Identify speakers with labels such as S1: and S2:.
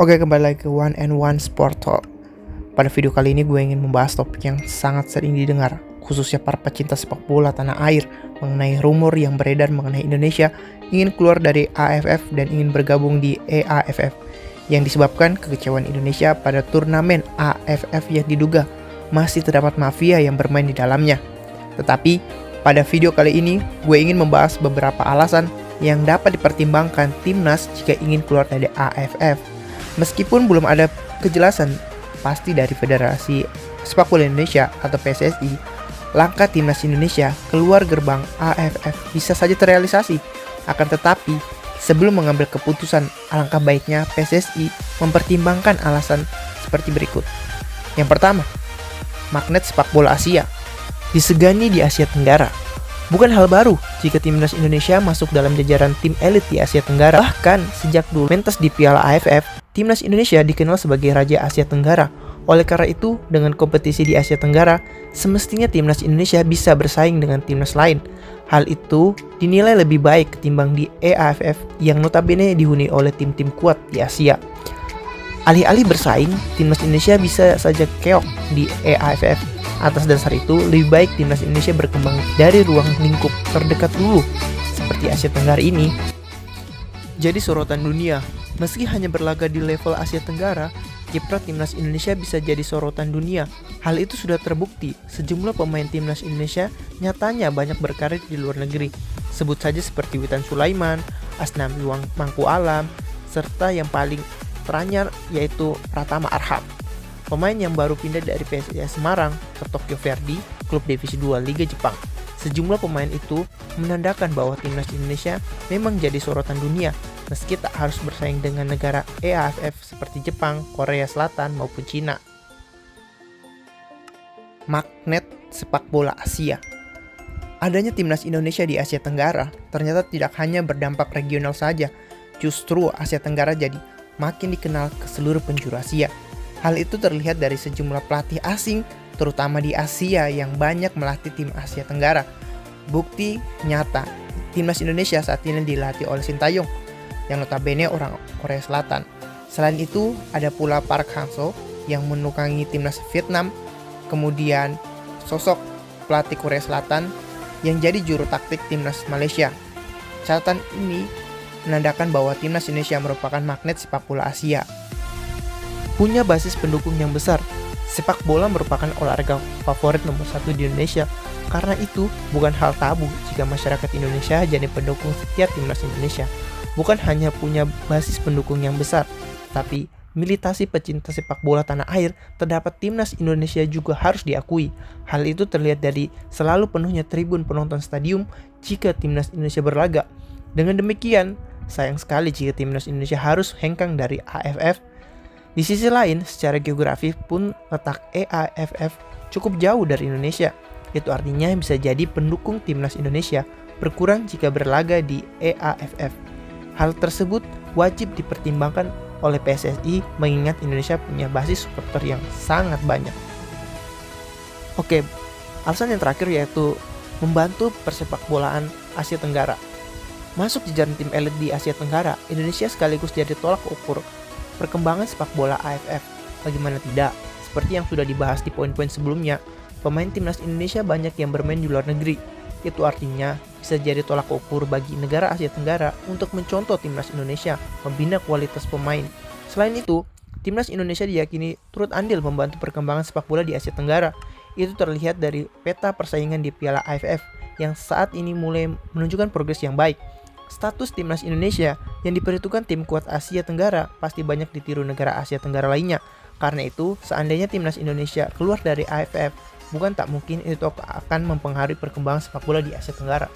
S1: Oke, kembali lagi ke One and One Sport Talk. Pada video kali ini gue ingin membahas topik yang sangat sering didengar, khususnya para pecinta sepak bola tanah air, mengenai rumor yang beredar mengenai Indonesia ingin keluar dari AFF dan ingin bergabung di EAFF, yang disebabkan kekecewaan Indonesia pada turnamen AFF yang diduga masih terdapat mafia yang bermain di dalamnya. Tetapi, pada video kali ini gue ingin membahas beberapa alasan yang dapat dipertimbangkan timnas jika ingin keluar dari AFF. Meskipun belum ada kejelasan pasti dari Federasi Sepak Bola Indonesia atau PSSI, langkah timnas Indonesia keluar gerbang AFF bisa saja terrealisasi. Akan tetapi, sebelum mengambil keputusan, alangkah baiknya PSSI mempertimbangkan alasan seperti berikut. Yang pertama, magnet sepak bola Asia. Disegani di Asia Tenggara. Bukan hal baru jika timnas Indonesia masuk dalam jajaran tim elit di Asia Tenggara. Bahkan sejak dulu mentas di Piala AFF, timnas Indonesia dikenal sebagai Raja Asia Tenggara. Oleh karena itu, dengan kompetisi di Asia Tenggara, semestinya timnas Indonesia bisa bersaing dengan timnas lain. Hal itu dinilai lebih baik ketimbang di EAFF yang notabene dihuni oleh tim-tim kuat di Asia. Alih-alih bersaing, timnas Indonesia bisa saja keok di EAFF. Atas dasar itu, lebih baik timnas Indonesia berkembang dari ruang lingkup terdekat dulu, seperti Asia Tenggara ini. Jadi sorotan dunia, meski hanya berlaga di level Asia Tenggara, kiprah timnas Indonesia bisa jadi sorotan dunia. Hal itu sudah terbukti, sejumlah pemain timnas Indonesia nyatanya banyak berkarir di luar negeri. Sebut saja seperti Witan Sulaiman, Asnawi Mangku Alam, serta yang paling teranyar yaitu Pratama Arham. Pemain yang baru pindah dari PSIS Semarang ke Tokyo Verdy, klub divisi 2 Liga Jepang. Sejumlah pemain itu menandakan bahwa timnas Indonesia memang jadi sorotan dunia, meski tak harus bersaing dengan negara EAFF seperti Jepang, Korea Selatan, maupun Cina. Magnet sepak bola Asia. Adanya timnas Indonesia di Asia Tenggara ternyata tidak hanya berdampak regional saja, justru Asia Tenggara jadi makin dikenal ke seluruh penjuru Asia. Hal itu terlihat dari sejumlah pelatih asing, terutama di Asia yang banyak melatih tim Asia Tenggara. Bukti nyata, timnas Indonesia saat ini dilatih oleh Sintayong, yang notabene orang Korea Selatan. Selain itu, ada pula Park Hang-seo yang menukangi timnas Vietnam, kemudian sosok pelatih Korea Selatan yang jadi juru taktik timnas Malaysia. Catatan ini menandakan bahwa timnas Indonesia merupakan magnet sepak bola Asia. Punya basis pendukung yang besar. Sepak bola merupakan olahraga favorit nomor 1 di Indonesia. Karena itu, bukan hal tabu jika masyarakat Indonesia jadi pendukung setia timnas Indonesia. Bukan hanya punya basis pendukung yang besar, tapi militasi pecinta sepak bola tanah air terdapat timnas Indonesia juga harus diakui. Hal itu terlihat dari selalu penuhnya tribun penonton stadium jika timnas Indonesia berlaga. Dengan demikian, sayang sekali jika timnas Indonesia harus hengkang dari AFF. Di sisi lain, secara geografi pun letak EAFF cukup jauh dari Indonesia. Itu artinya bisa jadi pendukung timnas Indonesia berkurang jika berlaga di EAFF. Hal tersebut wajib dipertimbangkan oleh PSSI mengingat Indonesia punya basis supporter yang sangat banyak. Oke, alasan yang terakhir yaitu membantu persepak bolaan Asia Tenggara. Masuk jajaran tim elit di Asia Tenggara, Indonesia sekaligus jadi tolak ukur perkembangan sepak bola AFF. Bagaimana tidak? Seperti yang sudah dibahas di poin-poin sebelumnya, pemain timnas Indonesia banyak yang bermain di luar negeri. Itu artinya bisa jadi tolak ukur bagi negara Asia Tenggara untuk mencontoh timnas Indonesia membina kualitas pemain. Selain itu, timnas Indonesia diyakini turut andil membantu perkembangan sepak bola di Asia Tenggara. Itu terlihat dari peta persaingan di Piala AFF yang saat ini mulai menunjukkan progres yang baik. Status timnas Indonesia yang diperhitungkan tim kuat Asia Tenggara pasti banyak ditiru negara Asia Tenggara lainnya. Karena itu, seandainya timnas Indonesia keluar dari AFF, bukan tak mungkin itu akan mempengaruhi perkembangan sepak bola di Asia Tenggara.